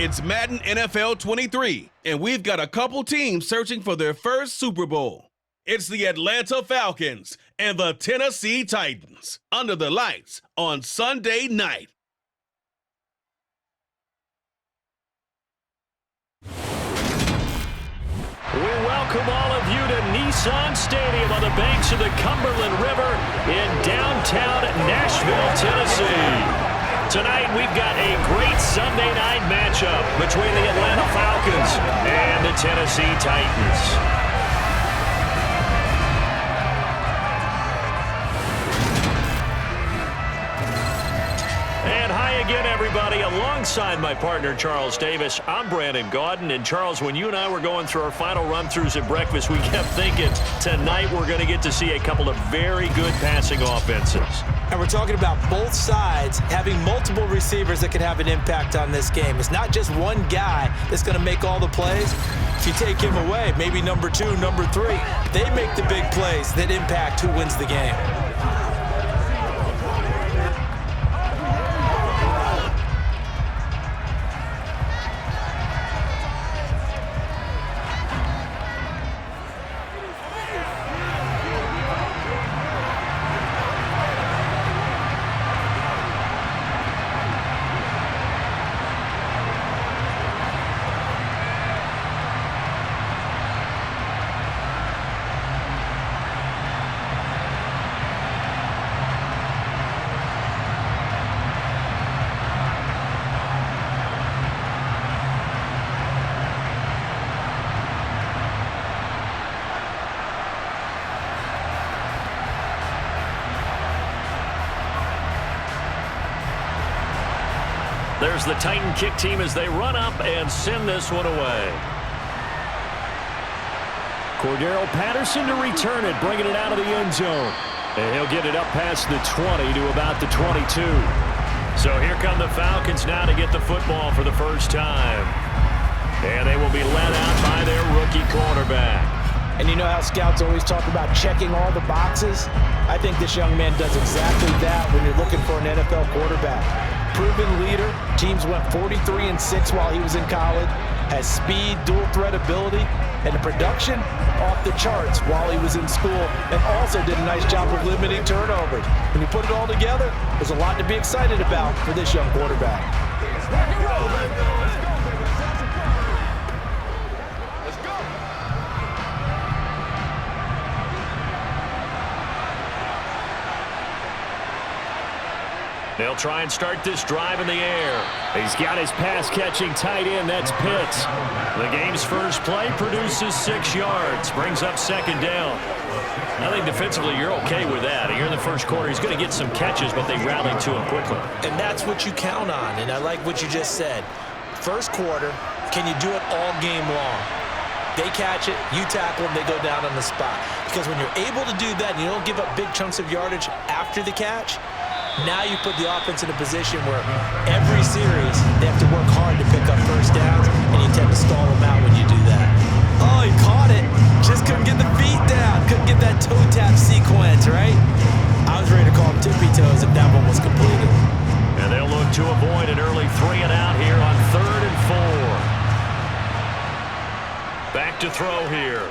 It's Madden NFL 23, and we've got a couple teams searching for their first Super Bowl. It's the Atlanta Falcons and the Tennessee Titans under the lights on Sunday night. We welcome all of you to Nissan Stadium on the banks of the Cumberland River in downtown Nashville, Tennessee. Tonight, we've got a great Sunday night matchup between the Atlanta Falcons and the Tennessee Titans. And hi again, everybody. Alongside my partner, Charles Davis, I'm Brandon Gaudin. And Charles, when you and I were going through our final run-throughs at breakfast, we kept thinking tonight we're going to get to see a couple of very good passing offenses. And we're talking about both sides having multiple receivers that can have an impact on this game. It's not just one guy that's going to make all the plays. If you take him away, maybe number 2, number 3, they make the big plays that impact who wins the game. There's the Titan kick team as they run up and send this one away. Cordero Patterson to return it, bringing it out of the end zone. And he'll get it up past the 20 to about the 22. So here come the Falcons now to get the football for the first time. And they will be led out by their rookie cornerback. And you know how scouts always talk about checking all the boxes? I think this young man does exactly that when you're looking for an NFL quarterback. Proven leader, teams went 43-6 while he was in college, has speed, dual threat ability, and the production off the charts while he was in school, and also did a nice job of limiting turnovers. When you put it all together, there's a lot to be excited about for this young quarterback. They'll try and start this drive in the air. He's got his pass-catching tight end. That's Pitts. The game's first play produces 6 yards. Brings up second down. I think defensively you're okay with that. Here in the first quarter, he's going to get some catches, but they rallied to him quickly. And that's what you count on, and I like what you just said. First quarter, can you do it all game long? They catch it, you tackle them, they go down on the spot. Because when you're able to do that and you don't give up big chunks of yardage after the catch, now you put the offense in a position where every series they have to work hard to pick up first downs, and you tend to stall them out when you do that. Oh, he caught it. Just couldn't get the feet down. Couldn't get that toe tap sequence, right? I was ready to call him tippy toes if that one was completed. And they'll look to avoid an early 3 and out here on 3rd and 4. Back to throw here.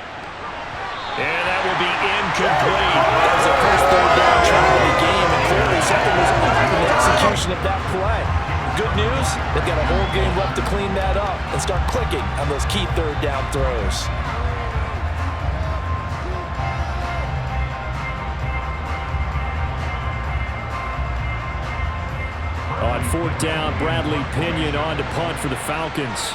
And that will be incomplete. That was the first 3rd down try of the game, and clearly something was off in the execution of that play. Good news, they've got a whole game left to clean that up and start clicking on those key 3rd down throws. On 4th down, Bradley Pinion on to punt for the Falcons.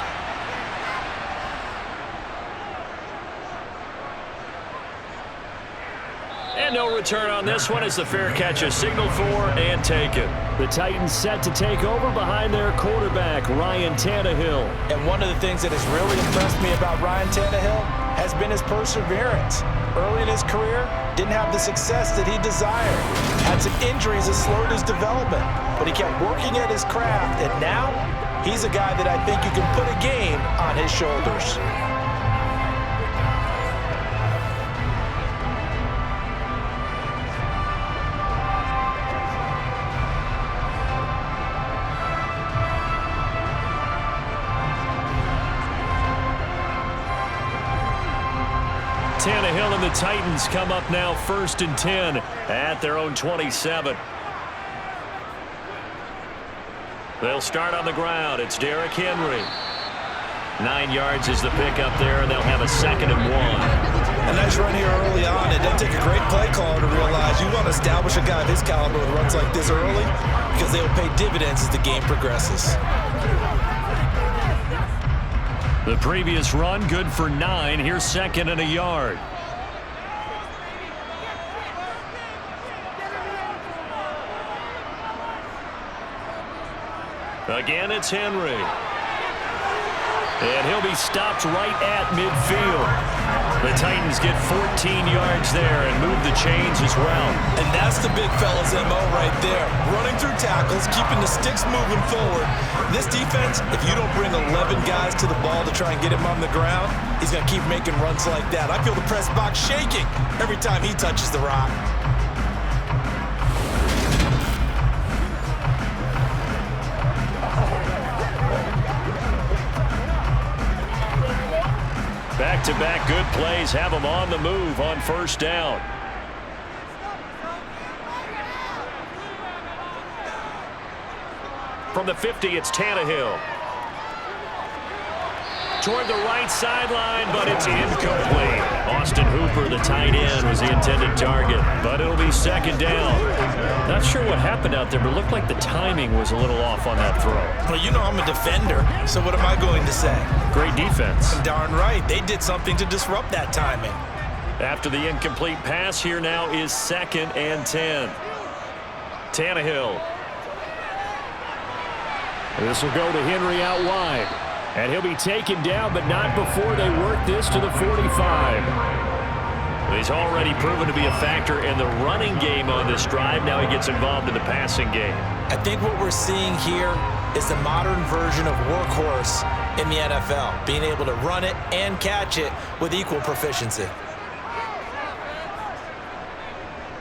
And no return on this one as the fair catch is signaled for and taken. The Titans set to take over behind their quarterback, Ryan Tannehill. And one of the things that has really impressed me about Ryan Tannehill has been his perseverance. Early in his career, didn't have the success that he desired. Had some injuries that slowed his development, but he kept working at his craft, and now he's a guy that I think you can put a game on his shoulders. Tannehill and the Titans come up now 1st and 10 at their own 27. They'll start on the ground. It's Derrick Henry. 9 yards is the pickup there, and they'll have a 2nd and 1. A nice run here early on. It doesn't take a great play caller to realize you want to establish a guy of his caliber with runs like this early because they will pay dividends as the game progresses. The previous run, good for 9. Here's 2nd and a yard. Again, it's Henry. And he'll be stopped right at midfield. The Titans get 14 yards there and move the chains as well. And that's the big fella's MO right there. Running through tackles, keeping the sticks moving forward. This defense, if you don't bring 11 guys to the ball to try and get him on the ground, he's going to keep making runs like that. I feel the press box shaking every time he touches the rock. Back-to-back good plays have them on the move on 1st down. From the 50, it's Tannehill. Toward the right sideline, but it's incomplete. Austin Hooper, the tight end, was the intended target, but it'll be 2nd down. Not sure what happened out there, but it looked like the timing was a little off on that throw. Well, you know I'm a defender, so what am I going to say? Great defense. Darn right. They did something to disrupt that timing. After the incomplete pass, here now is 2nd and 10. Tannehill. This will go to Henry out wide. And he'll be taken down, but not before they work this to the 45. He's already proven to be a factor in the running game on this drive. Now he gets involved in the passing game. I think what we're seeing here is the modern version of workhorse in the NFL, being able to run it and catch it with equal proficiency.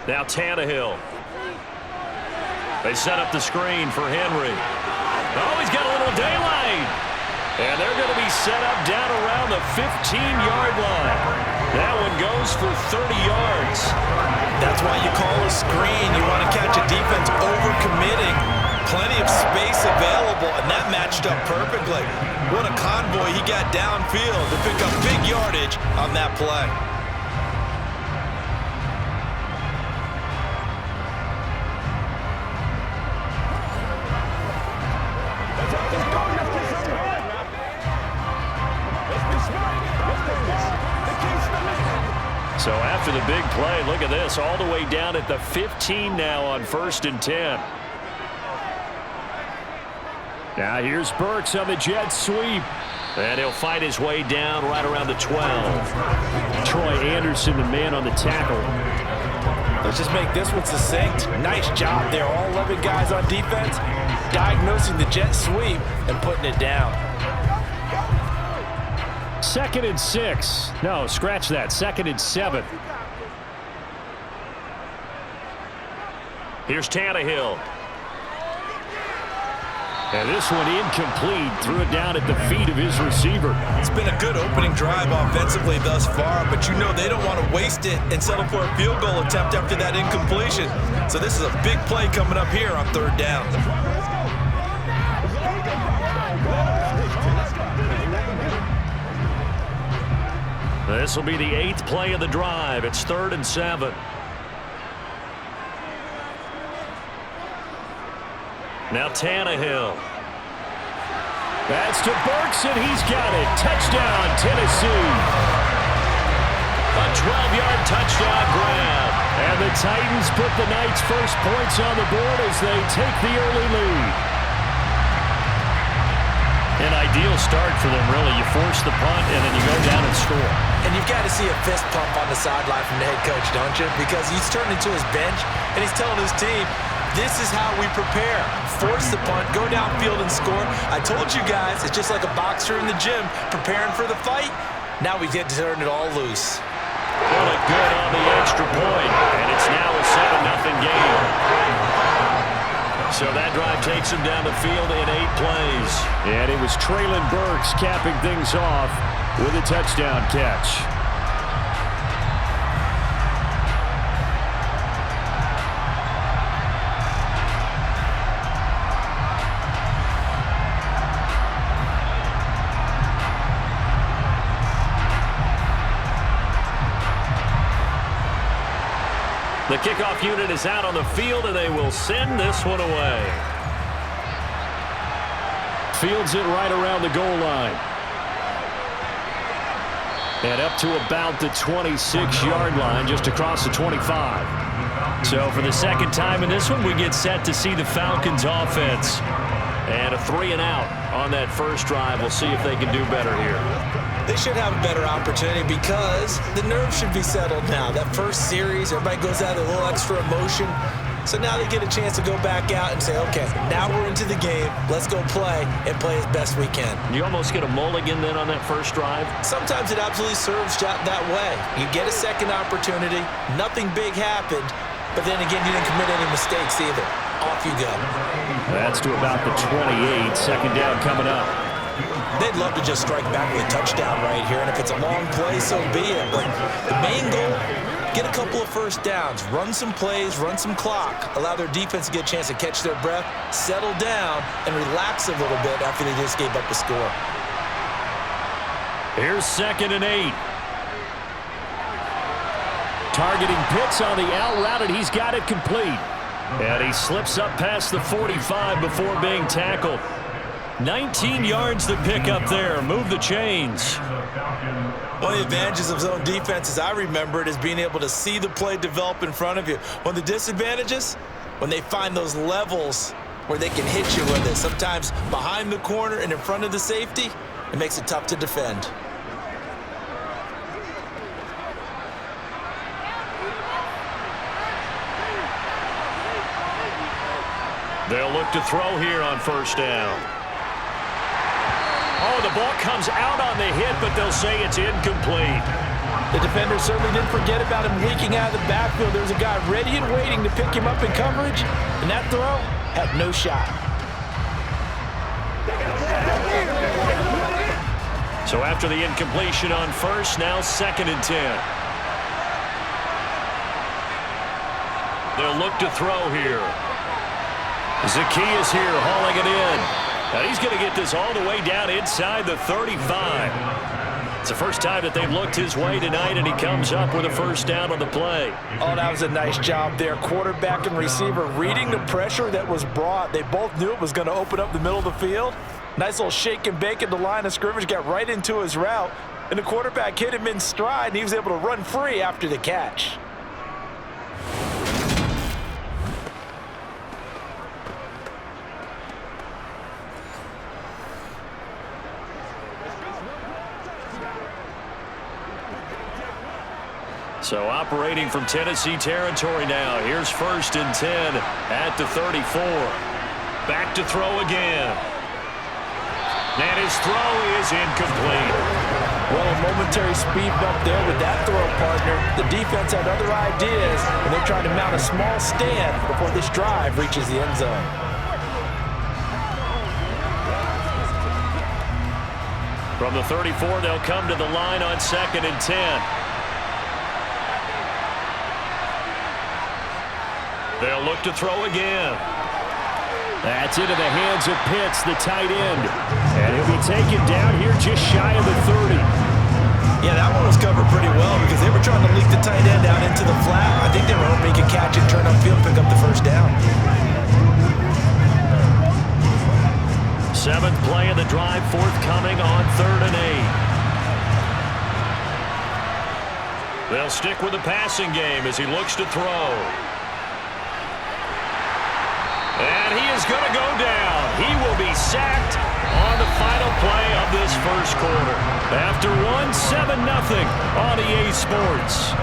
Now Tannehill. They set up the screen for Henry. Oh, he's got a little daylight. And they're going to be set up down around the 15-yard line. That one goes for 30 yards. That's why you call a screen. You want to catch a defense over-committing. Plenty of space available, and that matched up perfectly. What a convoy he got downfield to pick up big yardage on that play. So after the big play, look at this, all the way down at the 15 now on 1st and 10. Now here's Burks on the jet sweep. And he'll fight his way down right around the 12. Troy Anderson, the man on the tackle. Let's just make this one succinct. Nice job there. All 11 guys on defense diagnosing the jet sweep and putting it down. 2nd and 6. No, scratch that. 2nd and 7. Here's Tannehill. And this one incomplete. Threw it down at the feet of his receiver. It's been a good opening drive offensively thus far, but you know they don't want to waste it and settle for a field goal attempt after that incompletion. So this is a big play coming up here on 3rd down. This will be the 8th play of the drive. It's 3rd and 7. Now Tannehill. That's to Burks, and he's got it. Touchdown, Tennessee. A 12-yard touchdown grab. And the Titans put the Knights' first points on the board as they take the early lead. An ideal start for them, really. You force the punt, and then you go down and score. And you've got to see a fist pump on the sideline from the head coach, don't you? Because he's turning to his bench, and he's telling his team, this is how we prepare. Force the punt, go downfield and score. I told you guys, it's just like a boxer in the gym preparing for the fight. Now we get to turn it all loose. Really good on the extra point, and it's now a 7-0 game. So that drive takes him down the field in 8 plays. And it was Traylon Burks capping things off with a touchdown catch. The kickoff unit is out on the field, and they will send this one away. Fields it right around the goal line. And up to about the 26-yard line, just across the 25. So for the second time in this one, we get set to see the Falcons offense. And a 3-and-out on that first drive. We'll see if they can do better here. They should have a better opportunity because the nerves should be settled now. That first series, everybody goes out with a little extra emotion. So now they get a chance to go back out and say, okay, now we're into the game. Let's go play and play as best we can. You almost get a mulligan then on that first drive? Sometimes it absolutely serves that way. You get a second opportunity. Nothing big happened. But then again, you didn't commit any mistakes either. Off you go. That's to about the 28. Second down coming up. They'd love to just strike back with a touchdown right here. And if it's a long play, so be it. But the main goal, get a couple of first downs, run some plays, run some clock, allow their defense to get a chance to catch their breath, settle down, and relax a little bit after they just gave up the score. Here's 2nd and 8. Targeting Pitts on the out route, and he's got it complete. And he slips up past the 45 before being tackled. 19 yards to pick up there. Move the chains. One of the advantages of zone defense, as I remember it, is being able to see the play develop in front of you. One of the disadvantages, when they find those levels where they can hit you with it, sometimes behind the corner and in front of the safety, it makes it tough to defend. They'll look to throw here on first down. Oh, the ball comes out on the hit, but they'll say it's incomplete. The defender certainly didn't forget about him leaking out of the backfield. There's a guy ready and waiting to pick him up in coverage, and that throw had no shot. So after the incompletion on first, now 2nd and 10. They'll look to throw here. Zacchaeus here hauling it in. Now he's going to get this all the way down inside the 35. It's the first time that they've looked his way tonight, and he comes up with a first down on the play. Oh, that was a nice job there. Quarterback and receiver reading the pressure that was brought. They both knew it was going to open up the middle of the field. Nice little shake and bake at the line of scrimmage, got right into his route, and the quarterback hit him in stride, and he was able to run free after the catch. So operating from Tennessee territory now. Here's 1st and 10 at the 34. Back to throw again. And his throw is incomplete. Well, a momentary speed bump there with that throw, partner. The defense had other ideas, and they're trying to mount a small stand before this drive reaches the end zone. From the 34, they'll come to the line on 2nd and 10. They'll look to throw again. That's into the hands of Pitts, the tight end. And he'll be taken down here just shy of the 30. Yeah, that one was covered pretty well because they were trying to leak the tight end out into the flat. I think they were hoping he could catch it, turn upfield, pick up the first down. 7th play of the drive forthcoming on 3rd and 8. They'll stick with the passing game as he looks to throw. And he is going to go down. He will be sacked on the final play of this first quarter. After 7-0 on EA Sports.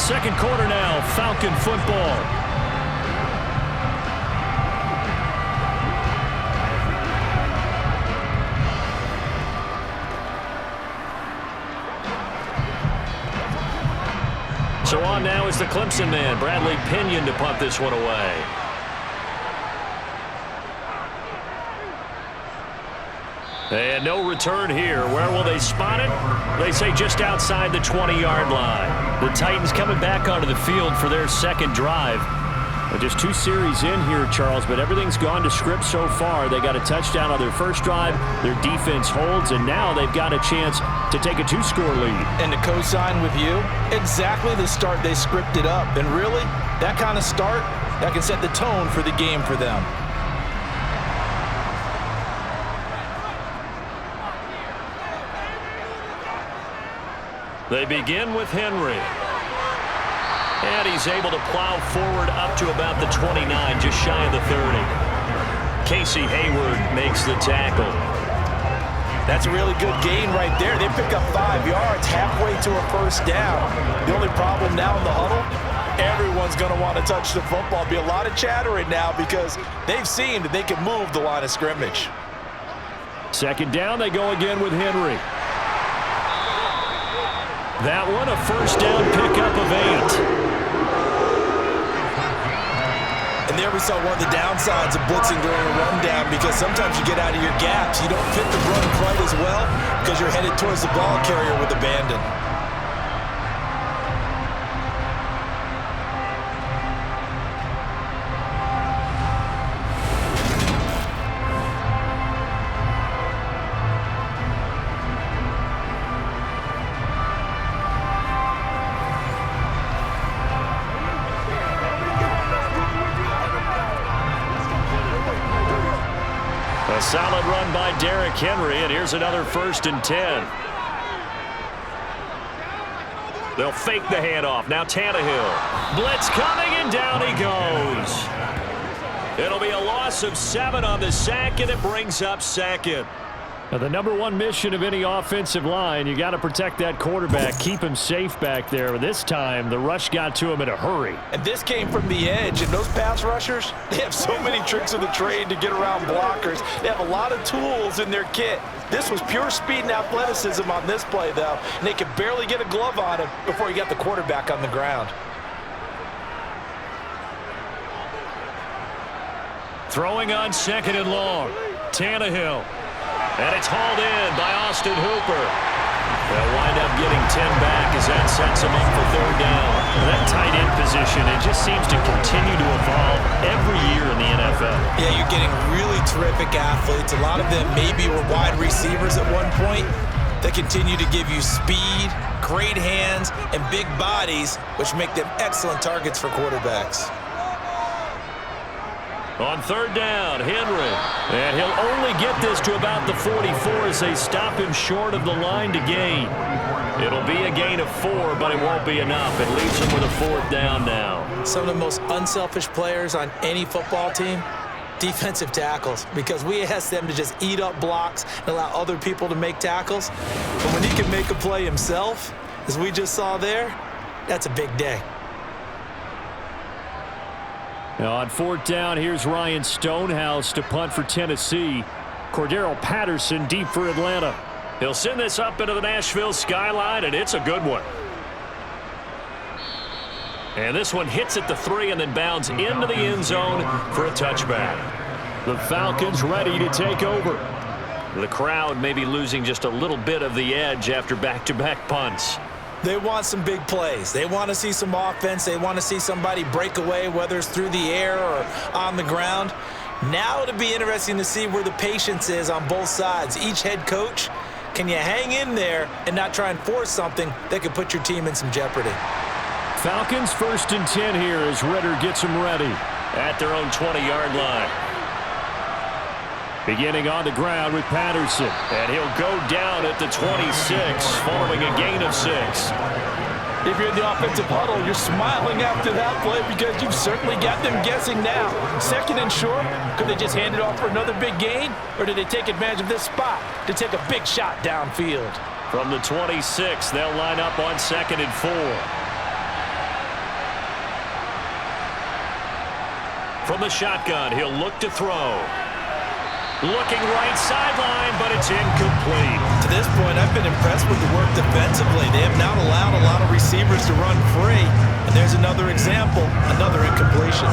Second quarter now, Falcon football. So on now is the Clemson man, Bradley Pinion, to punt this one away. And no return here. Where will they spot it? They say just outside the 20-yard line. The Titans coming back onto the field for their second drive. Well, just 2 series in here, Charles, but everything's gone to script so far. They got a touchdown on their first drive. Their defense holds, and now they've got a chance to take a 2-score lead. And to co-sign with you, exactly the start they scripted up. And really, that kind of start, that can set the tone for the game for them. They begin with Henry. And he's able to plow forward up to about the 29, just shy of the 30. Casey Hayward makes the tackle. That's a really good gain right there. They pick up 5 yards halfway to a first down. The only problem now in the huddle, everyone's going to want to touch the football. Be a lot of chatter right now because they've seen that they can move the line of scrimmage. Second down, they go again with Henry. That one, a first down pickup of 8. And there we saw one of the downsides of blitzing during a rundown because sometimes you get out of your gaps. You don't fit the run quite as well because you're headed towards the ball carrier with abandon. A solid run by Derrick Henry, and here's another 1st and 10. They'll fake the handoff. Now Tannehill. Blitz coming, and down he goes. It'll be a loss of 7 on the sack, and it brings up 2nd. Now, the number 1 mission of any offensive line, you got to protect that quarterback, keep him safe back there. But this time, the rush got to him in a hurry. And this came from the edge, and those pass rushers, they have so many tricks of the trade to get around blockers. They have a lot of tools in their kit. This was pure speed and athleticism on this play, though, and they could barely get a glove on him before he got the quarterback on the ground. Throwing on 2nd and long. Tannehill. And it's hauled in by Austin Hooper. They'll wind up getting 10 back as that sets them up for 3rd down. That tight end position, it just seems to continue to evolve every year in the NFL. Yeah, you're getting really terrific athletes. A lot of them maybe were wide receivers at one point. They continue to give you speed, great hands, and big bodies, which make them excellent targets for quarterbacks. On 3rd down, Henry. And he'll only get this to about the 44 as they stop him short of the line to gain. It'll be a gain of 4, but it won't be enough. It leaves him with a 4th down now. Some of the most unselfish players on any football team, defensive tackles, because we ask them to just eat up blocks and allow other people to make tackles. But when he can make a play himself, as we just saw there, that's a big day. Now on 4th down, here's Ryan Stonehouse to punt for Tennessee. Cordero Patterson deep for Atlanta. He'll send this up into the Nashville skyline, and it's a good one. And this one hits at the 3 and then bounds into the end zone for a touchback. The Falcons ready to take over. The crowd may be losing just a little bit of the edge after back-to-back punts. They want some big plays. They want to see some offense. They want to see somebody break away, whether it's through the air or on the ground. Now it'll be interesting to see where the patience is on both sides. Each head coach, can you hang in there and not try and force something that could put your team in some jeopardy? Falcons 1st and 10 here as Ritter gets them ready at their own 20-yard line. Beginning on the ground with Patterson, and he'll go down at the 26 following a gain of 6. If you're in the offensive huddle, you're smiling after that play because you've certainly got them guessing now. 2nd and short, could they just hand it off for another big gain, or did they take advantage of this spot to take a big shot downfield? From the 26, they'll line up on 2nd and 4. From the shotgun, he'll look to throw. Looking right sideline, but it's incomplete. To this point, I've been impressed with the work defensively. They have not allowed a lot of receivers to run free. And there's another example, another incompletion.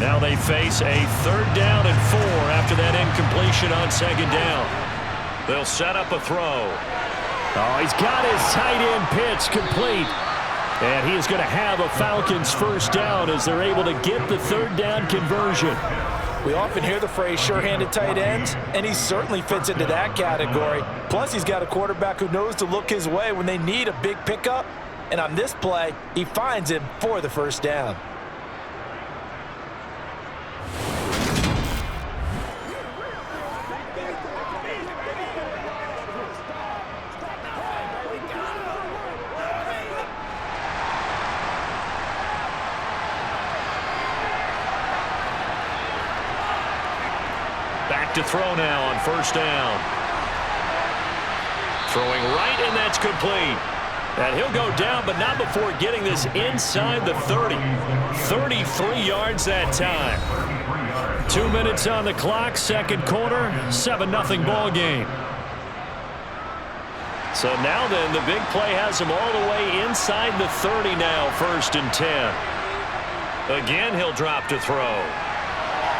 Now they face a 3rd down and 4 after that incompletion on 2nd down. They'll set up a throw. Oh, he's got his tight end pitch complete. And he is going to have a Falcons first down as they're able to get the third down conversion. We often hear the phrase sure-handed tight ends, and he certainly fits into that category. Plus, he's got a quarterback who knows to look his way when they need a big pickup. And on this play, he finds him for the first down. Back to throw now on first down. Throwing right, and that's complete. And he'll go down, but not before getting this inside the 30. 33 yards that time. 2 minutes on the clock, second quarter, 7-0 ball game. So now then, the big play has him all the way inside the 30 now, 1st and 10. Again, he'll drop to throw.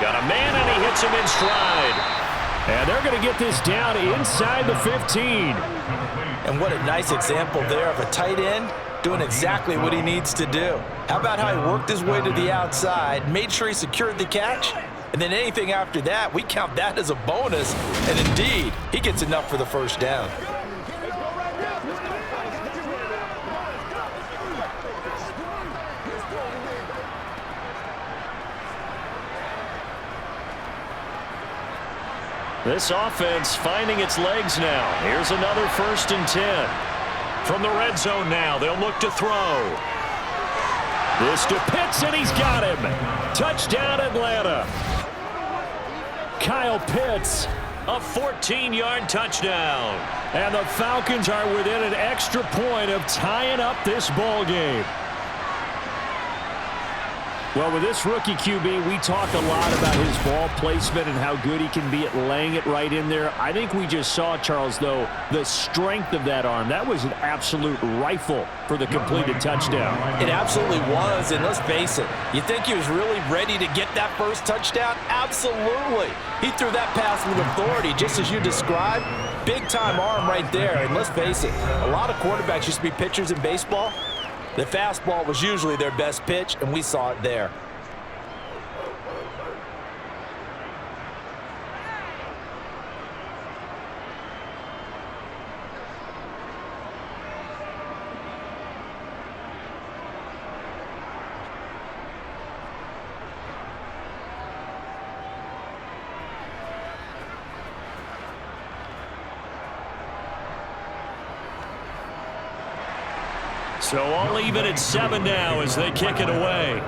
Got a man, and he hits him in stride. And they're going to get this down inside the 15. And what a nice example there of a tight end doing exactly what he needs to do. How about how he worked his way to the outside, made sure he secured the catch, and then anything after that, we count that as a bonus. And indeed, he gets enough for the first down. This offense finding its legs now. Here's another 1st and 10. From the red zone now, they'll look to throw. This to Pitts, and he's got him. Touchdown, Atlanta. Kyle Pitts, a 14-yard touchdown. And the Falcons are within an extra point of tying up this ball game. Well, with this rookie QB, we talk a lot about his ball placement and how good he can be at laying it right in there. I think we just saw, Charles, though, the strength of that arm. That was an absolute rifle for the completed touchdown. It absolutely was, and let's face it, you think he was really ready to get that first touchdown? Absolutely. He threw that pass with authority, just as you described. Big-time arm right there, and let's face it, a lot of quarterbacks used to be pitchers in baseball. The fastball was usually their best pitch, and we saw it there. So all even at 7 now as they kick it away.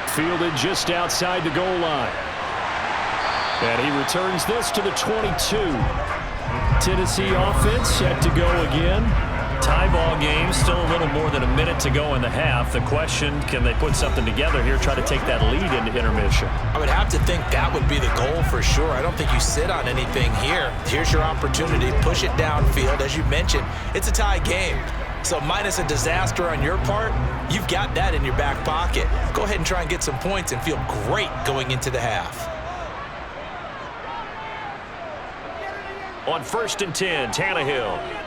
Fielded just outside the goal line. And he returns this to the 22. Tennessee offense set to go again. Tie ball game, still a little more than a minute to go in the half. The question, can they put something together here, try to take that lead into intermission? I would have to think that would be the goal for sure. I don't think you sit on anything here. Here's your opportunity. Push it downfield. As you mentioned, it's a tie game. So minus a disaster on your part, you've got that in your back pocket. Go ahead and try and get some points and feel great going into the half. On 1st and 10, Tannehill.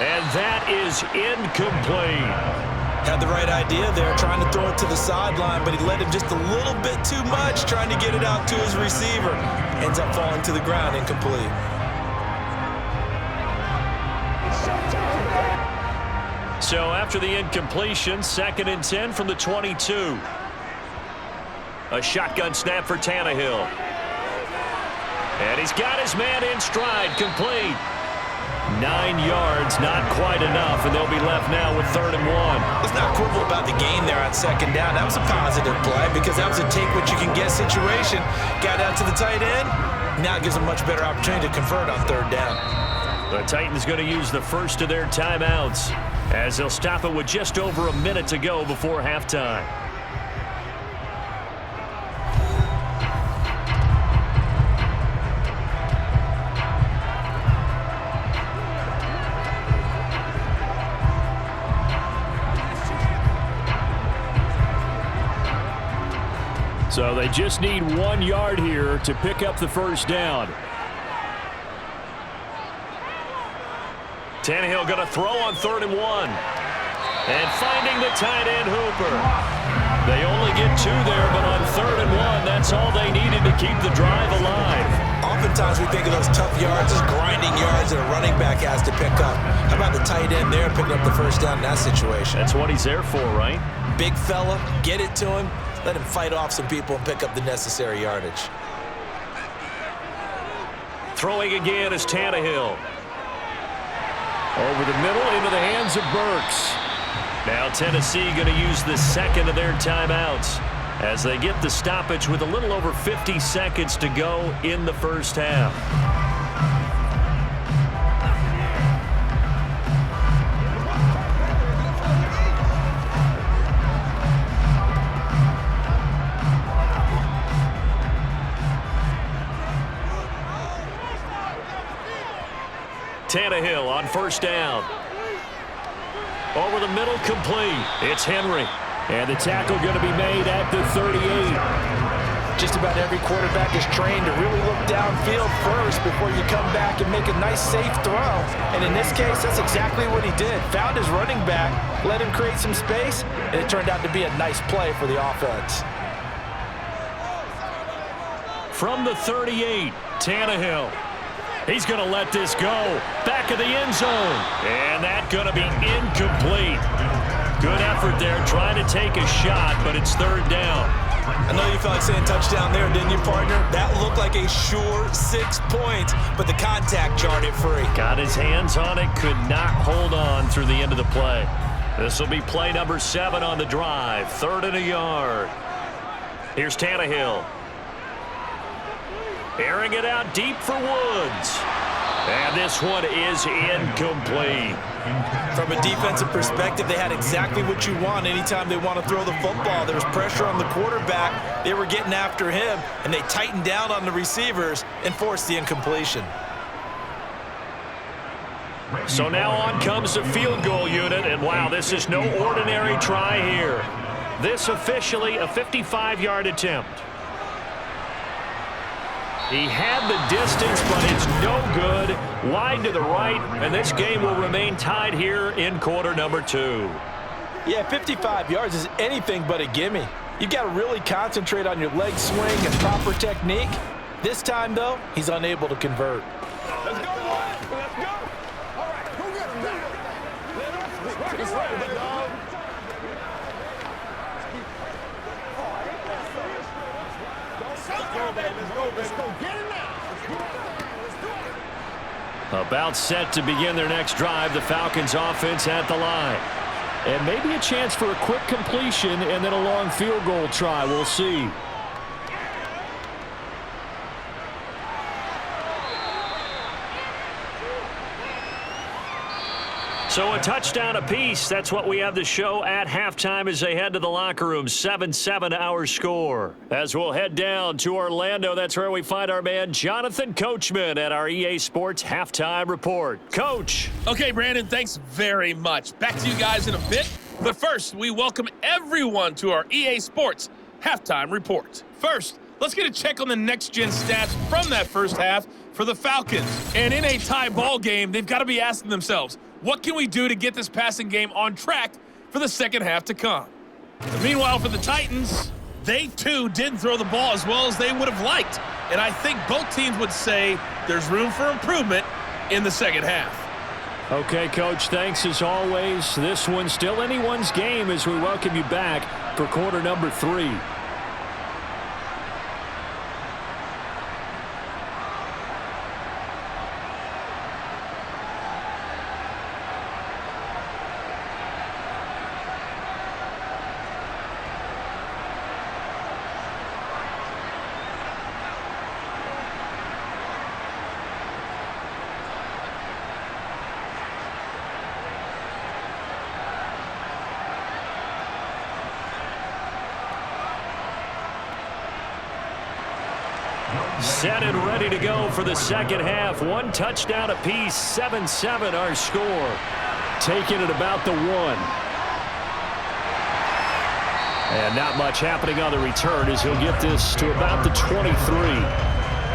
And that is incomplete. Had the right idea there, trying to throw it to the sideline, but he led him just a little bit too much, trying to get it out to his receiver. Ends up falling to the ground, incomplete. So after the incompletion, 2nd and 10 from the 22. A shotgun snap for Tannehill. And he's got his man in stride, complete. 9 yards, not quite enough, and they'll be left now with 3rd and 1. Let's not quibble about the gain there on 2nd down. That was a positive play because that was a take-what-you-can-get situation. Got out to the tight end. Now it gives them a much better opportunity to convert on 3rd down. The Titans going to use the first of their timeouts as they'll stop it with just over a minute to go before halftime. So they just need 1 yard here to pick up the first down. Tannehill going to throw on 3rd and 1. And finding the tight end Hooper. They only get 2 there, but on 3rd and 1, that's all they needed to keep the drive alive. Oftentimes we think of those tough yards as grinding yards that a running back has to pick up. How about the tight end there picking up the first down in that situation? That's what he's there for, right? Big fella, get it to him, let him fight off some people and pick up the necessary yardage. Throwing again is Tannehill. Over the middle into the hands of Burks. Now Tennessee going to use the second of their timeouts as they get the stoppage with a little over 50 seconds to go in the first half. Tannehill on first down. Over the middle, complete. It's Henry. And the tackle going to be made at the 38. Just about every quarterback is trained to really look downfield first before you come back and make a nice, safe throw. And in this case, that's exactly what he did. Found his running back, let him create some space, and it turned out to be a nice play for the offense. From the 38, Tannehill. He's going to let this go. Back of the end zone. And that's going to be incomplete. Good effort there, trying to take a shot, but it's 3rd down. I know you felt like saying touchdown there, didn't you, partner? That looked like a sure 6 points, but the contact jarred it free. Got his hands on it, could not hold on through the end of the play. This will be play number 7 on the drive. 3rd and a yard. Here's Tannehill. Airing it out deep for Woods. And this one is incomplete. From a defensive perspective, they had exactly what you want anytime they want to throw the football. There was pressure on the quarterback. They were getting after him, and they tightened down on the receivers and forced the incompletion. So now on comes the field goal unit, and wow, this is no ordinary try here. This officially a 55-yard attempt. He had the distance, but it's no good. Wide to the right, and this game will remain tied here in quarter number 2. Yeah, 55 yards is anything but a gimme. You've got to really concentrate on your leg swing and proper technique. This time, though, he's unable to convert. Let's go, boys. Let's go. All right, who got him now? Let's run, big dog. Let's go. Get it now. About set to begin their next drive, the Falcons offense at the line. And maybe a chance for a quick completion and then a long field goal try. We'll see. So a touchdown apiece. That's what we have to show at halftime as they head to the locker room. 7-7 our score. As we'll head down to Orlando, that's where we find our man Jonathan Coachman at our EA Sports Halftime Report. Coach. Okay, Brandon, thanks very much. Back to you guys in a bit. But first, we welcome everyone to our EA Sports Halftime Report. First, let's get a check on the next-gen stats from that first half for the Falcons. And in a tie ball game, they've got to be asking themselves, what can we do to get this passing game on track for the second half to come? And meanwhile, for the Titans, they too didn't throw the ball as well as they would have liked. And I think both teams would say there's room for improvement in the second half. Okay, Coach, thanks as always. This one's still anyone's game as we welcome you back for quarter number 3. Set and ready to go for the second half. One touchdown apiece, 7-7 our score. Taking it about the 1. And not much happening on the return as he'll get this to about the 23.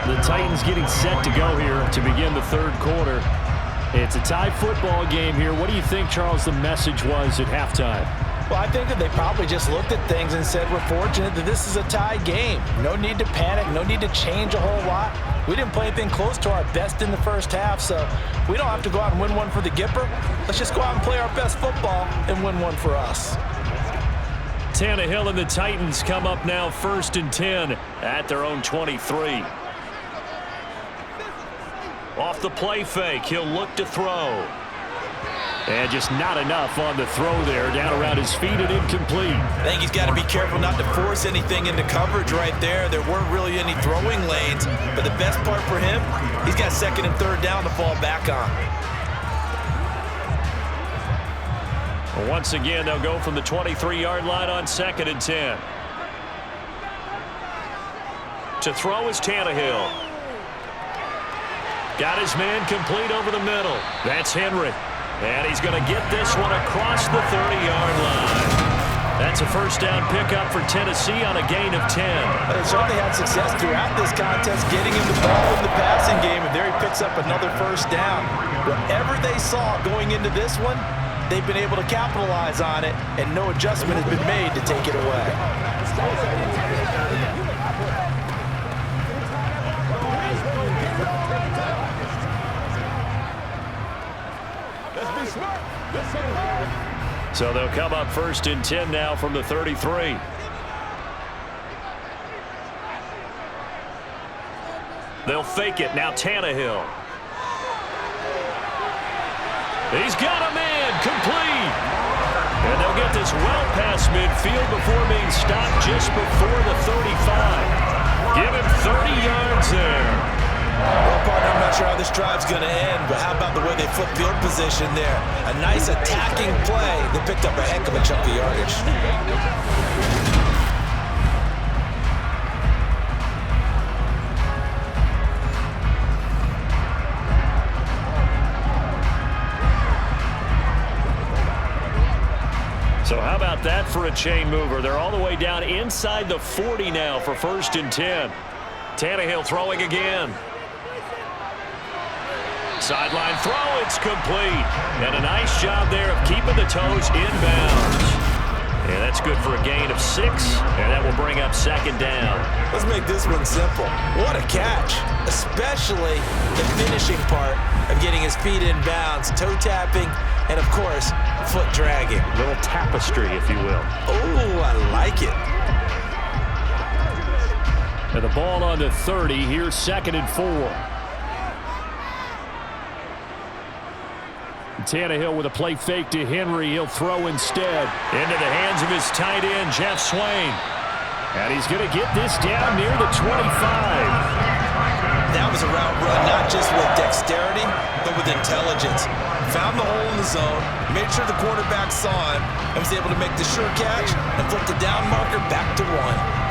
The Titans getting set to go here to begin the third quarter. It's a tie football game here. What do you think, Charles, the message was at halftime? Well, I think that they probably just looked at things and said, we're fortunate that this is a tie game. No need to panic, no need to change a whole lot. We didn't play anything close to our best in the first half, so we don't have to go out and win one for the Gipper. Let's just go out and play our best football and win one for us. Tannehill and the Titans come up now 1st and 10 at their own 23. Off the play fake, he'll look to throw. And just not enough on the throw there, down around his feet and incomplete. I think he's got to be careful not to force anything into coverage right there. There weren't really any throwing lanes, but the best part for him, he's got 2nd and 3rd down to fall back on. Well, once again, they'll go from the 23-yard line on 2nd and 10. To throw is Tannehill. Got his man complete over the middle. That's Henry. And he's going to get this one across the 30-yard line. That's a 1st down pickup for Tennessee on a gain of 10. They certainly had success throughout this contest getting him the ball in the passing game, and there he picks up another 1st down. Whatever they saw going into this one, they've been able to capitalize on it, and no adjustment has been made to take it away. So they'll come up 1st and 10 now from the 33. They'll fake it. Now Tannehill. He's got a man complete. And they'll get this well past midfield before being stopped just before the 35. Give him 30 yards there. Well, partner, I'm not sure how this drive's going to end, but how about the way they flip field position there? A nice attacking play. They picked up a heck of a chunk of yardage. So how about that for a chain mover? They're all the way down inside the 40 now for 1st and 10. Tannehill throwing again. Sideline throw, it's complete. And a nice job there of keeping the toes inbounds. And that's good for a gain of 6, and that will bring up 2nd down. Let's make this one simple. What a catch, especially the finishing part of getting his feet in bounds, toe tapping, and of course, foot dragging. A little tapestry, if you will. Oh, I like it. And the ball on the 30, here's 2nd and 4. Tannehill with a play fake to Henry. He'll throw instead. Into the hands of his tight end, Jeff Swain. And he's going to get this down near the 25. That was a route run, not just with dexterity, but with intelligence. Found the hole in the zone, made sure the quarterback saw him, and was able to make the sure catch and flip the down marker back to 1.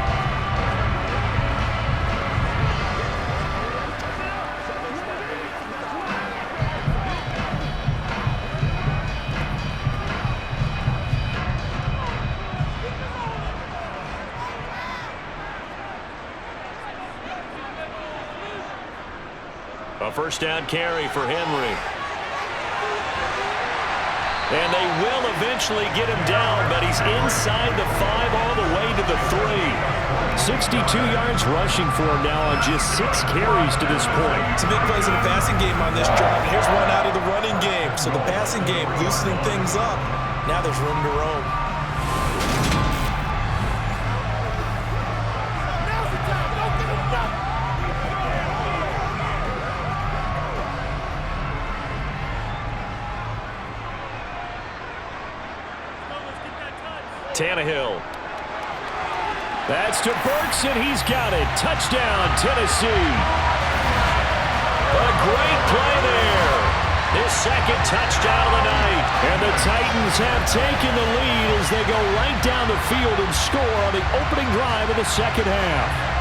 A 1st down carry for Henry. And they will eventually get him down, but he's inside the 5 all the way to the 3. 62 yards rushing for him now on just 6 carries to this point. Some big plays in the passing game on this drive. Here's one out of the running game. So the passing game loosening things up. Now there's room to roam. Tannehill. That's to Burks, and he's got it. Touchdown, Tennessee. A great play there. His 2nd touchdown of the night. And the Titans have taken the lead as they go right down the field and score on the opening drive of the 2nd half.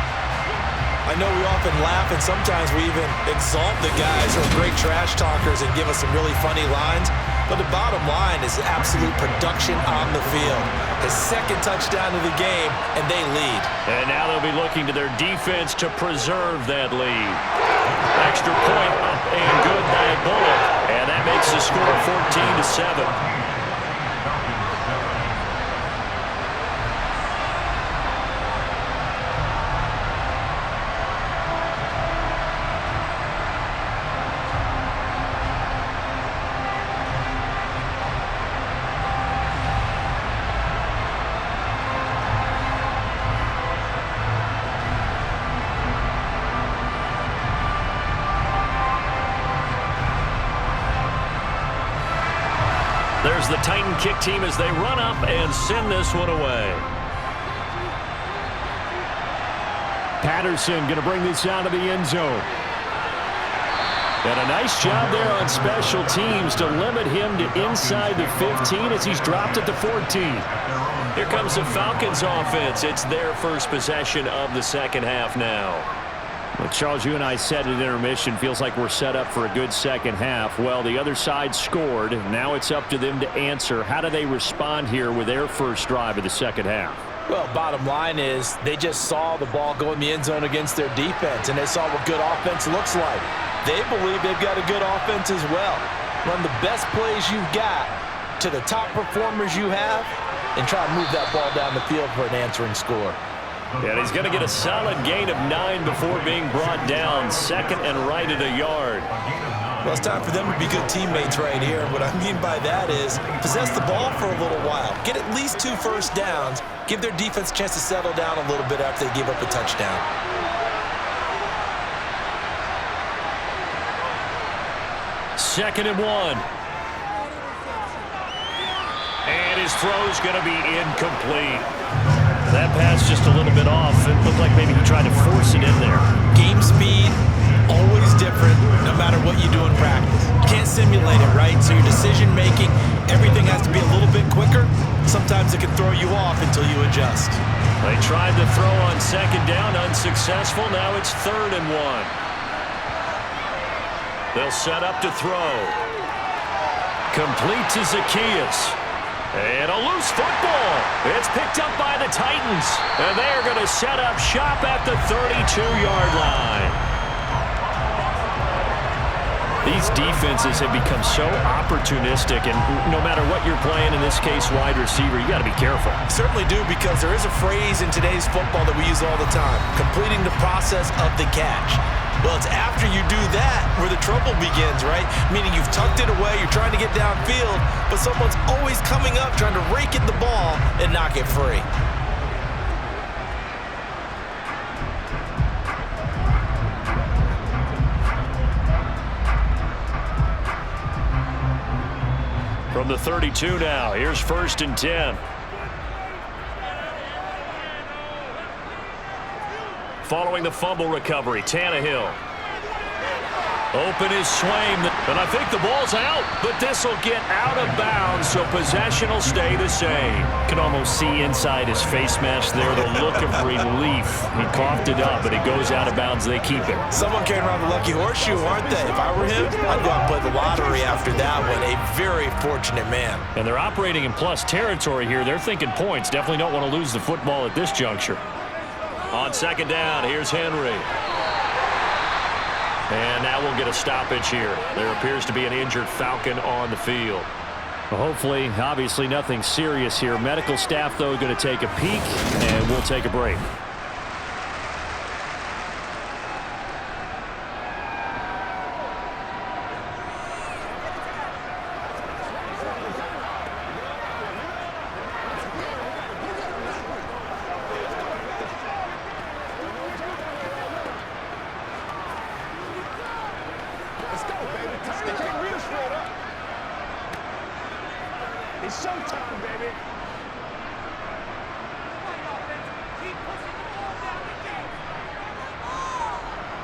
I know we often laugh, and sometimes we even exalt the guys who are great trash talkers and give us some really funny lines. But the bottom line is absolute production on the field. His 2nd touchdown of the game, and they lead. And now they'll be looking to their defense to preserve that lead. Extra point up and good by Bullock. And that makes the score 14-7. There's the Titan kick team as they run up and send this one away. Patterson going to bring this out of the end zone. And a nice job there on special teams to limit him to inside the 15 as he's dropped at the 14. Here comes the Falcons offense. It's their first possession of the second half now. Well, Charles, you and I said at intermission, feels like we're set up for a good second half. Well, the other side scored. Now it's up to them to answer. How do they respond here with their first drive of the second half? Well, bottom line is they just saw the ball go in the end zone against their defense, and they saw what good offense looks like. They believe they've got a good offense as well. Run the best plays you've got to the top performers you have and try to move that ball down the field for an answering score. And he's going to get a solid gain of 9 before being brought down. Second and right at a yard. Well, it's time for them to be good teammates right here. And what I mean by that is possess the ball for a little while. Get at least 2 first downs. Give their defense a chance to settle down a little bit after they give up a touchdown. Second and 1. And his throw's going to be incomplete. That pass just a little bit off. It looked like maybe he tried to force it in there. Game speed, always different, no matter what you do in practice. You can't simulate it, right? So your decision-making, everything has to be a little bit quicker. Sometimes it can throw you off until you adjust. They tried to throw on second down, unsuccessful. Now it's 3rd and 1. They'll set up to throw. Complete to Zacchaeus. And a loose football. It's picked up by the Titans. And they're going to set up shop at the 32-yard line. These defenses have become so opportunistic, and no matter what you're playing, in this case, wide receiver, you got to be careful. Certainly do, because there is a phrase in today's football that we use all the time, completing the process of the catch. Well, it's after you do that where the trouble begins, right? Meaning you've tucked it away, you're trying to get downfield, but someone's always coming up trying to rake at the ball and knock it free. From the 32 now, here's 1st and 10. Following the fumble recovery, Tannehill. Open is Swain, and I think the ball's out, but this will get out of bounds, so possession will stay the same. Can almost see inside his face mask there the look of relief. He coughed it up, but it goes out of bounds. They keep it. Someone carrying around the lucky horseshoe, aren't they? If I were him, I'd go out and play the lottery after that one. A very fortunate man. And they're operating in plus territory here. They're thinking points. Definitely don't want to lose the football at this juncture. On second down, here's Henry. And now we'll get a stoppage here. There appears to be an injured Falcon on the field. Well, hopefully, obviously nothing serious here. Medical staff, though, going to take a peek, and we'll take a break.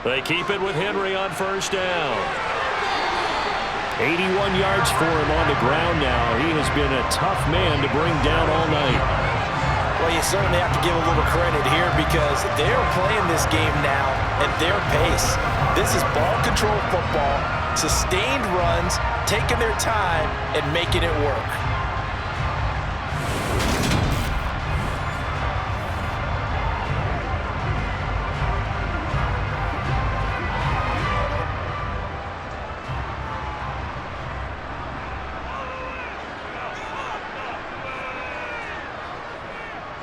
They keep it with Henry on first down. 81 yards for him on the ground now. He has been a tough man to bring down all night. Well, you certainly have to give a little credit here because they're playing this game now at their pace. This is ball control football, sustained runs, taking their time and making it work.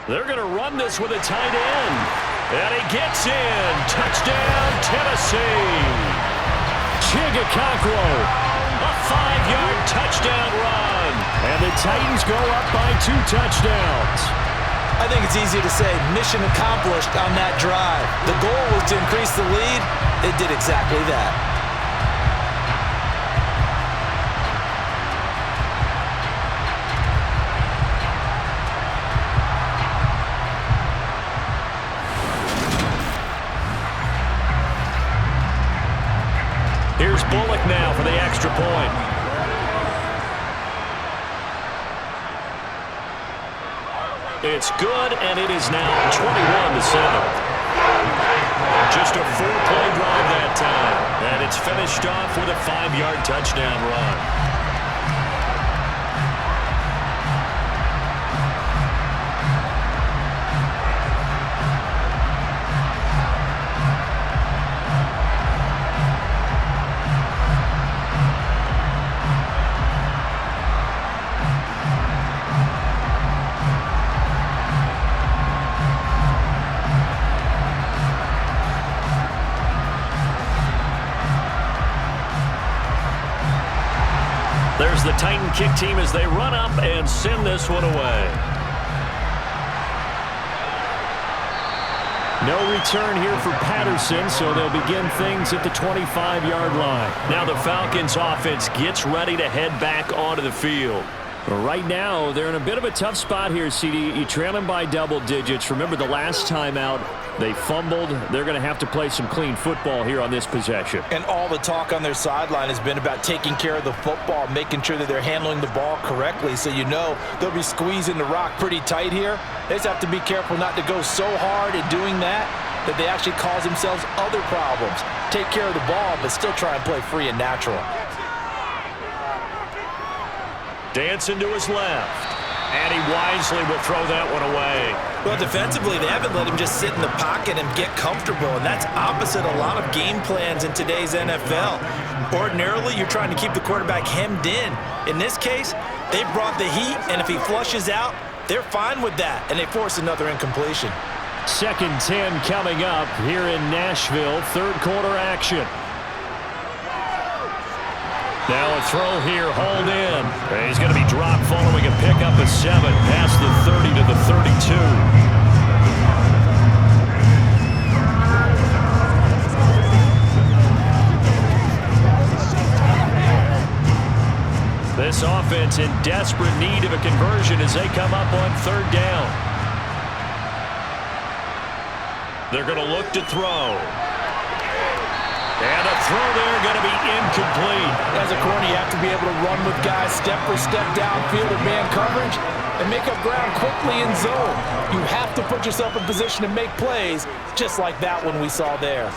They're going to run this with a tight end. And he gets in. Touchdown, Tennessee. Chigakakwo. A 5-yard touchdown run. And the Titans go up by 2 touchdowns. I think it's easy to say mission accomplished on that drive. The goal was to increase the lead. They did exactly that. Here's Bullock now for the extra point. It's good, and it is now 21-7. Just a 4-play drive that time, and it's finished off with a 5-yard touchdown run. There's the Titan kick team as they run up and send this one away. No return here for Patterson, so they'll begin things at the 25-yard line. Now the Falcons offense gets ready to head back onto the field. Well, right now, they're in a bit of a tough spot here, CD. You trail them by double digits. Remember the last time out, they fumbled. They're going to have to play some clean football here on this possession. And all the talk on their sideline has been about taking care of the football, making sure that they're handling the ball correctly. So you know they'll be squeezing the rock pretty tight here. They just have to be careful not to go so hard in doing that they actually cause themselves other problems. Take care of the ball, but still try and play free and natural. Dancing to his left. And he wisely will throw that one away. Well, defensively, they haven't let him just sit in the pocket and get comfortable, and that's opposite a lot of game plans in today's NFL. Ordinarily, you're trying to keep the quarterback hemmed in. In this case, they brought the heat, and if he flushes out, they're fine with that, and they force another incompletion. 2nd 10 coming up here in Nashville. 3rd quarter action. Now a throw here, hauled in. He's going to be dropped following a pickup of 7 past the 30 to the 32. This offense in desperate need of a conversion as they come up on 3rd down. They're going to look to throw. And a throw there going to be incomplete. As a corner, you have to be able to run with guys step for step downfield in man coverage and make up ground quickly in zone. You have to put yourself in position to make plays, just like that one we saw there.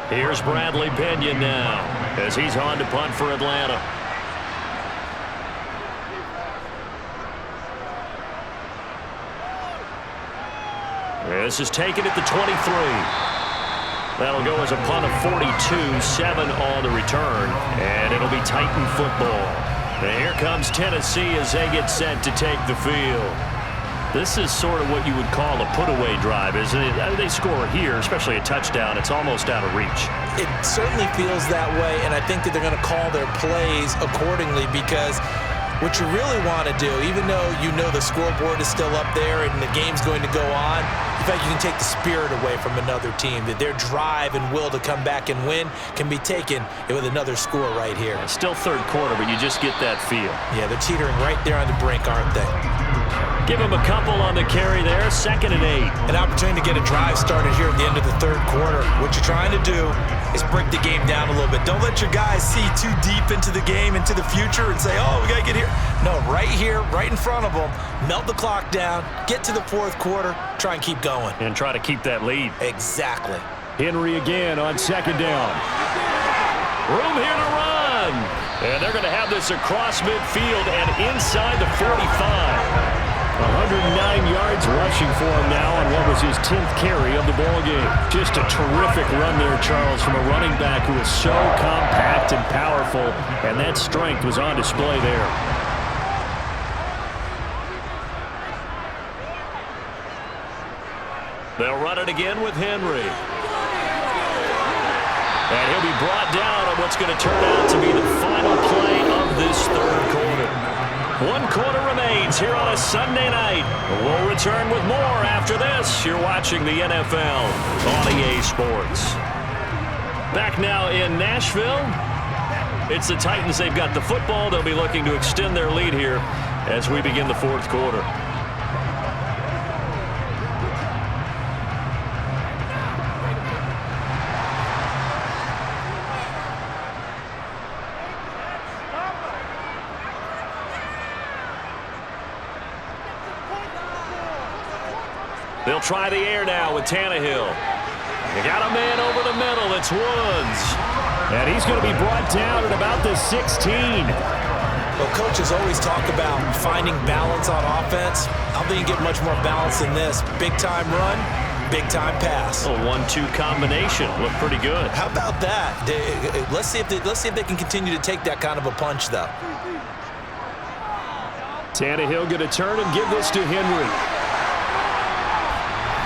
Here's Bradley Pena now as he's on to punt for Atlanta. This is taken at the 23. That'll go as a punt of 42, 7 on the return, and it'll be Titan football. And here comes Tennessee as they get set to take the field. This is sort of what you would call a put-away drive, isn't it? They score here, especially a touchdown. It's almost out of reach. It certainly feels that way, and I think that they're going to call their plays accordingly because what you really want to do, even though you know the scoreboard is still up there and the game's going to go on, in fact, you can take the spirit away from another team, that their drive and will to come back and win can be taken with another score right here. Still 3rd quarter, but you just get that feel. Yeah, they're teetering right there on the brink, aren't they? Give him a couple on the carry there, 2nd and 8. An opportunity to get a drive started here at the end of the 3rd quarter. What you're trying to do is break the game down a little bit. Don't let your guys see too deep into the game, into the future, and say, oh, we got to get here. No, right here, right in front of them, melt the clock down, get to the 4th quarter, try and keep going. And try to keep that lead. Exactly. Henry again on 2nd down. Room here to run. And they're going to have this across midfield and inside the 45. 109 yards rushing for him now on what was his 10th carry of the ball game. Just a terrific run there, Charles, from a running back who is so compact and powerful, and that strength was on display there. They'll run it again with Henry. And he'll be brought down on what's going to turn out to be the final play of this third quarter. 1 quarter remains here on a Sunday night. We'll return with more after this. You're watching the NFL on EA Sports. Back now in Nashville. It's the Titans. They've got the football. They'll be looking to extend their lead here as we begin the fourth quarter. They'll try the air now with Tannehill. They got a man over the middle. It's Woods. And he's going to be brought down at about the 16. Well, coaches always talk about finding balance on offense. I don't think you get much more balance than this. Big-time run, big-time pass. A 1-2 combination. Looked pretty good. How about that? Let's see if they can continue to take that kind of a punch, though. Tannehill going to turn and give this to Henry.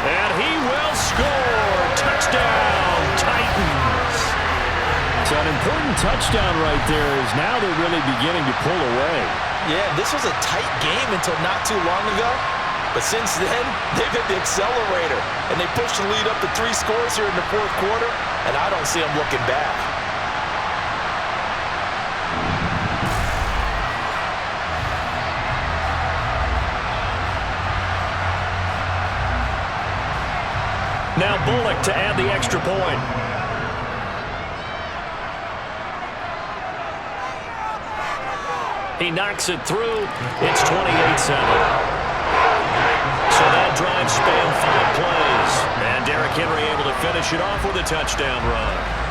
And he will score. Touchdown, Titans. It's an important touchdown right there, as now they're really beginning to pull away. Yeah, this was a tight game until not too long ago. But since then, they've hit the accelerator. And they pushed the lead up to 3 scores here in the fourth quarter. And I don't see them looking back. Now Bullock to add the extra point. He knocks it through. It's 28-7. So that drive spanned 5 plays. And Derrick Henry able to finish it off with a touchdown run.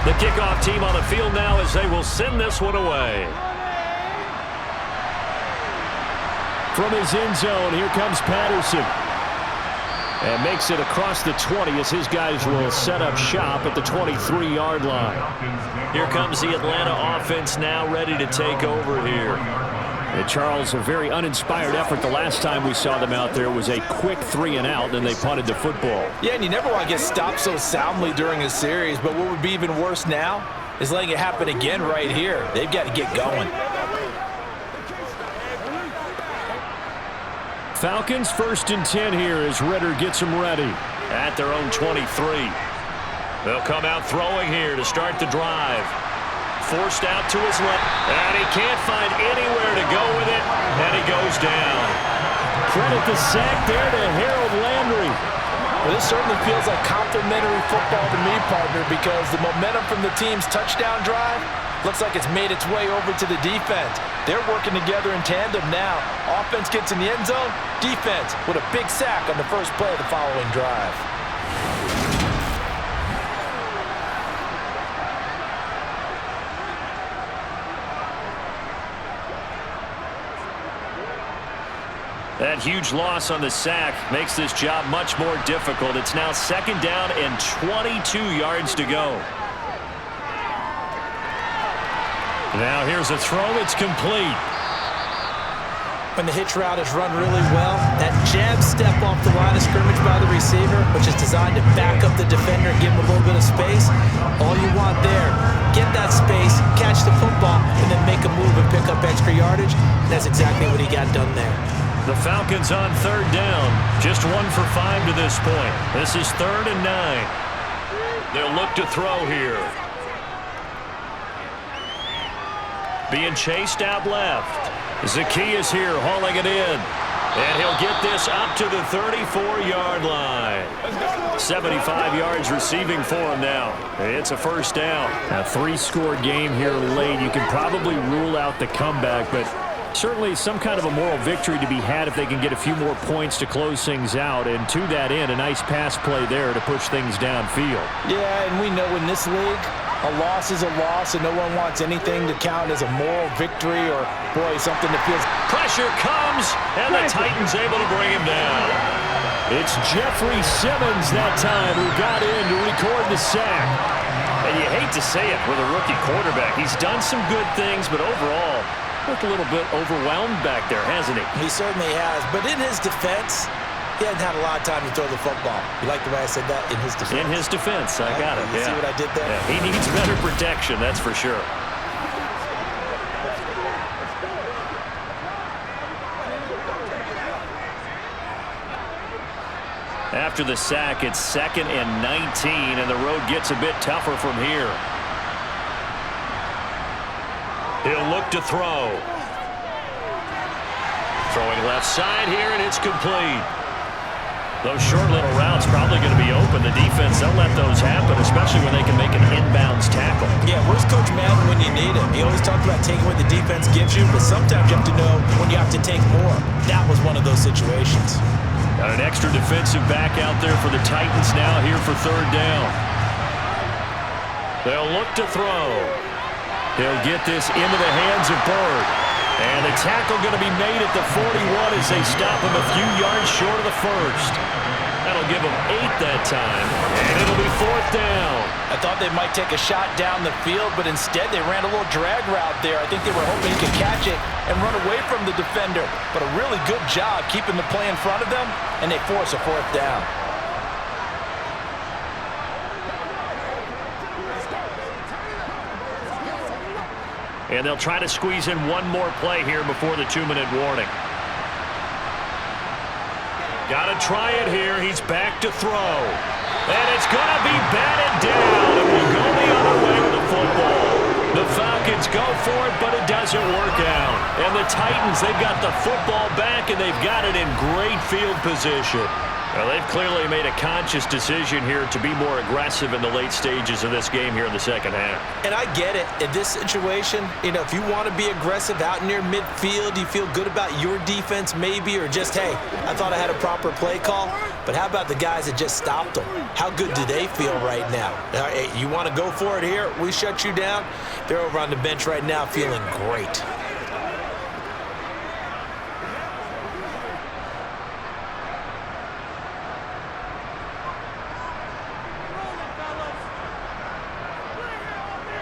The kickoff team on the field now as they will send this one away. From his end zone, here comes Patterson. And makes it across the 20 as his guys will set up shop at the 23-yard line. Here comes the Atlanta offense now ready to take over here. And Charles, a very uninspired effort. The last time we saw them out there was a quick 3-and-out, and they punted the football. Yeah, and you never want to get stopped so soundly during a series, but what would be even worse now is letting it happen again right here. They've got to get going. Falcons 1st and 10 here as Ritter gets them ready. At their own 23. They'll come out throwing here to start the drive. Forced out to his left, and he can't find anywhere to go with it, and he goes down. Credit the sack there to Harold Landry. Well, this certainly feels like complimentary football to me, partner, because the momentum from the team's touchdown drive looks like it's made its way over to the defense. They're working together in tandem now. Offense gets in the end zone, defense with a big sack on the first play of the following drive. That huge loss on the sack makes this job much more difficult. It's now 2nd down and 22 yards to go. Now here's a throw. It's complete. When the hitch route is run really well, that jab step off the line of scrimmage by the receiver, which is designed to back up the defender and give him a little bit of space, all you want there, get that space, catch the football, and then make a move and pick up extra yardage. That's exactly what he got done there. The Falcons on 3rd down. Just 1 for 5 to this point. This is 3rd and 9. They'll look to throw here. Being chased out left. Zacchaeus here hauling it in. And he'll get this up to the 34-yard line. 75 yards receiving for him now. It's a 1st down. A 3-score game here late. You can probably rule out the comeback, but Certainly some kind of a moral victory to be had if they can get a few more points to close things out. And to that end, a nice pass play there to push things downfield. Yeah, and we know in this league, a loss is a loss, and no one wants anything to count as a moral victory or, boy, something that feels... Pressure comes, and the Titans able to bring him down. It's Jeffrey Simmons that time who got in to record the sack. And you hate to say it with a rookie quarterback. He's done some good things, but overall, looked a little bit overwhelmed back there, hasn't he? He certainly has, but in his defense, he hasn't had a lot of time to throw the football. You like the way I said that? In his defense. In his defense, I got it. You see what I did there? Yeah, he needs better protection, that's for sure. After the sack, it's 2nd and 19, and the road gets a bit tougher from here. He'll look to throw. Throwing left side here, and it's complete. Those short little routes probably going to be open. The defense, they'll let those happen, especially when they can make an inbounds tackle. Yeah, where's Coach Madden when you need him? He always talks about taking what the defense gives you, but sometimes you have to know when you have to take more. That was one of those situations. Got an extra defensive back out there for the Titans now here for 3rd down. They'll look to throw. He'll get this into the hands of Bird. And the tackle going to be made at the 41 as they stop him a few yards short of the first. That'll give them 8 that time, and it'll be 4th down. I thought they might take a shot down the field, but instead they ran a little drag route there. I think they were hoping he could catch it and run away from the defender. But a really good job keeping the play in front of them, and they force a 4th down. And they'll try to squeeze in one more play here before the 2-minute warning. Got to try it here. He's back to throw. And it's going to be batted down. And we'll go the other way with the football. The Falcons go for it, but it doesn't work out. And the Titans, they've got the football back, and they've got it in great field position. Well, they've clearly made a conscious decision here to be more aggressive in the late stages of this game here in the 2nd half. And I get it. In this situation, you know, if you want to be aggressive out near midfield, you feel good about your defense maybe, or just, hey, I thought I had a proper play call. But how about the guys that just stopped them? How good do they feel right now? Hey, you want to go for it here? We shut you down. They're over on the bench right now feeling great.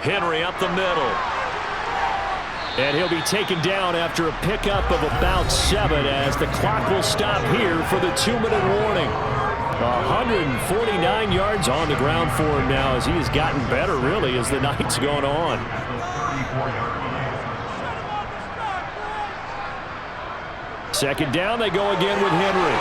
Henry up the middle. And he'll be taken down after a pickup of about 7 as the clock will stop here for the 2-minute warning. 149 yards on the ground for him now as he has gotten better, really, as the night's gone on. Second down, they go again with Henry.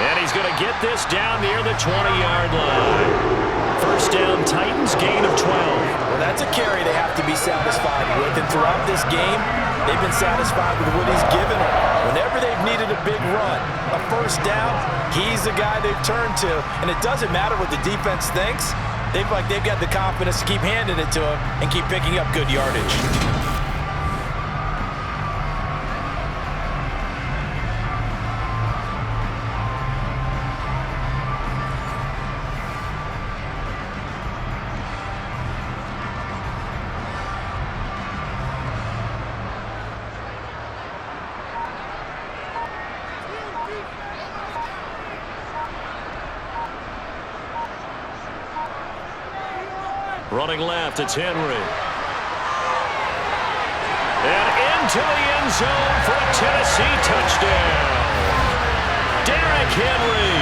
And he's going to get this down near the 20-yard line. First down, Titans, gain of 12. Well, that's a carry they have to be satisfied with. And throughout this game, they've been satisfied with what he's given them. Whenever they've needed a big run, a first down, he's the guy they've turned to. And it doesn't matter what the defense thinks. They've got the confidence to keep handing it to him and keep picking up good yardage. Running left, it's Henry. And into the end zone for a Tennessee touchdown. Derrick Henry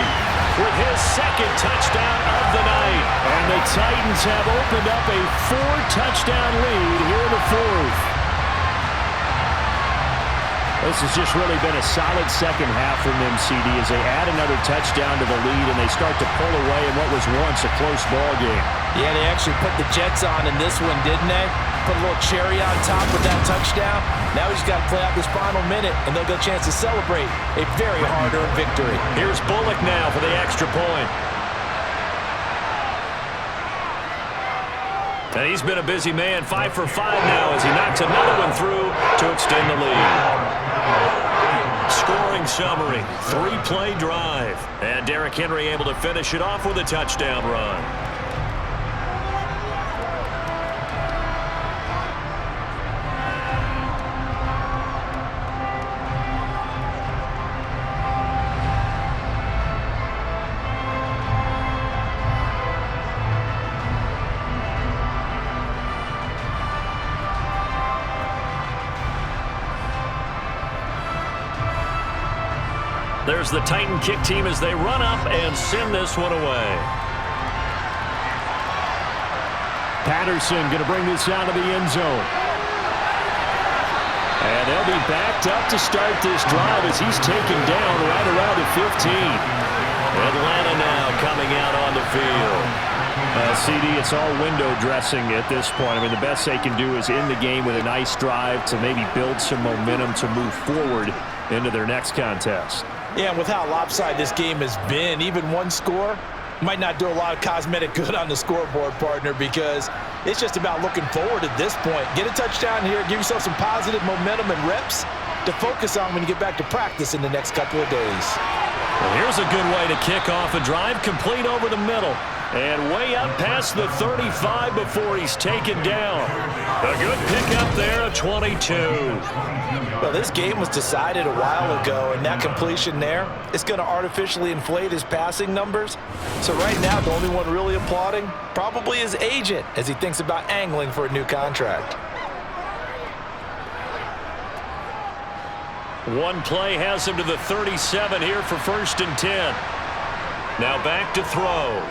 with his 2nd touchdown of the night. And the Titans have opened up a 4-touchdown lead here in the 4th. This has just really been a solid 2nd half from them, CD, as they add another touchdown to the lead and they start to pull away in what was once a close ball game. Yeah, they actually put the Jets on in this one, didn't they? Put a little cherry on top with that touchdown. Now he's got to play out this final minute, and they'll get a chance to celebrate a very hard-earned victory. Here's Bullock now for the extra point. And he's been a busy man, 5 for 5 now as he knocks another one through to extend the lead. Scoring summary, 3-play drive. And Derrick Henry able to finish it off with a touchdown run. There's the Titan kick team as they run up and send this one away. Patterson going to bring this out of the end zone. And they'll be backed up to start this drive as he's taken down right around the 15. Atlanta now coming out on the field. CD, it's all window dressing at this point. I mean, the best they can do is end the game with a nice drive to maybe build some momentum to move forward into their next contest. Yeah, and with how lopsided this game has been, even one score might not do a lot of cosmetic good on the scoreboard, partner, because it's just about looking forward at this point. Get a touchdown here, give yourself some positive momentum and reps to focus on when you get back to practice in the next couple of days. Well, here's a good way to kick off a drive, complete over the middle. And way up past the 35 before he's taken down. A good pickup there, a 22. Well, this game was decided a while ago, and that completion there, it's going to artificially inflate his passing numbers. So right now, the only one really applauding probably his agent as he thinks about angling for a new contract. One play has him to the 37 here for 1st and 10. Now back to throw.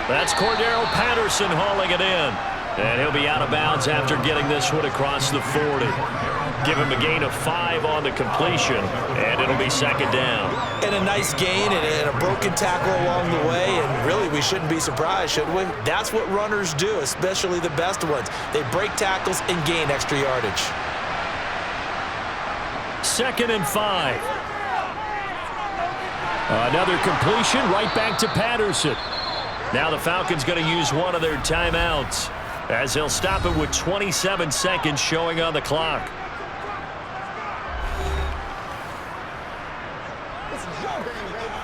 That's Cordero Patterson hauling it in. And he'll be out of bounds after getting this one across the 40. Give him a gain of 5 on the completion, and it'll be 2nd down. And a nice gain and a broken tackle along the way, and really we shouldn't be surprised, should we? That's what runners do, especially the best ones. They break tackles and gain extra yardage. 2nd and 5. Another completion right back to Patterson. Now the Falcons going to use one of their timeouts as they'll stop it with 27 seconds showing on the clock. This is your game, baby.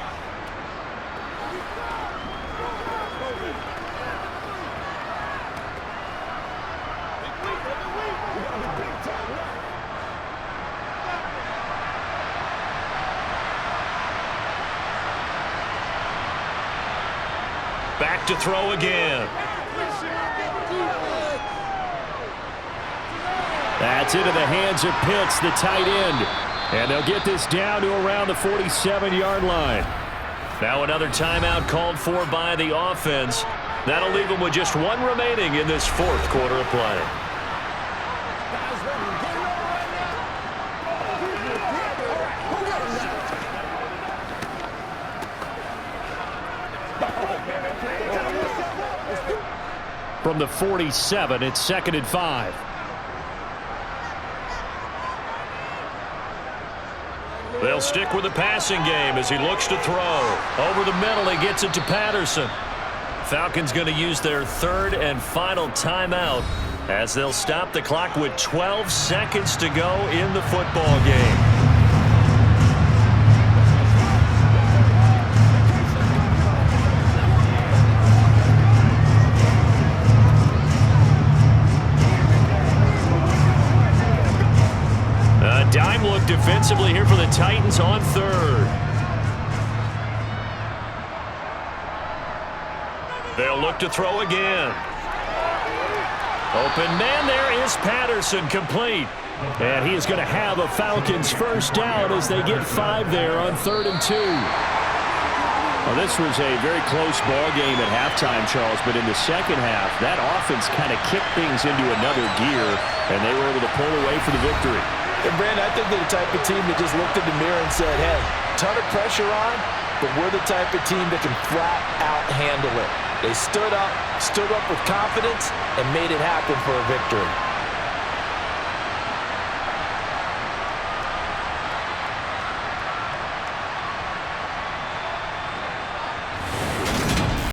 Back to throw again. That's into the hands of Pitts, the tight end. And they'll get this down to around the 47-yard line. Now another timeout called for by the offense. That'll leave them with just one remaining in this 4th quarter of play. From the 47, it's 2nd and 5. They'll stick with the passing game as he looks to throw. Over the middle, he gets it to Patterson. Falcons going to use their 3rd and final timeout as they'll stop the clock with 12 seconds to go in the football game. Dime look defensively here for the Titans on 3rd. They'll look to throw again. Open man there is Patterson, complete. And he is going to have a Falcons 1st down as they get 5 there on 3rd and 2. Well, this was a very close ball game at halftime, Charles, but in the 2nd half, that offense kind of kicked things into another gear, and they were able to pull away for the victory. And Brandon, I think they're the type of team that just looked in the mirror and said, hey, ton of pressure on, but we're the type of team that can flat out handle it. They stood up with confidence, and made it happen for a victory.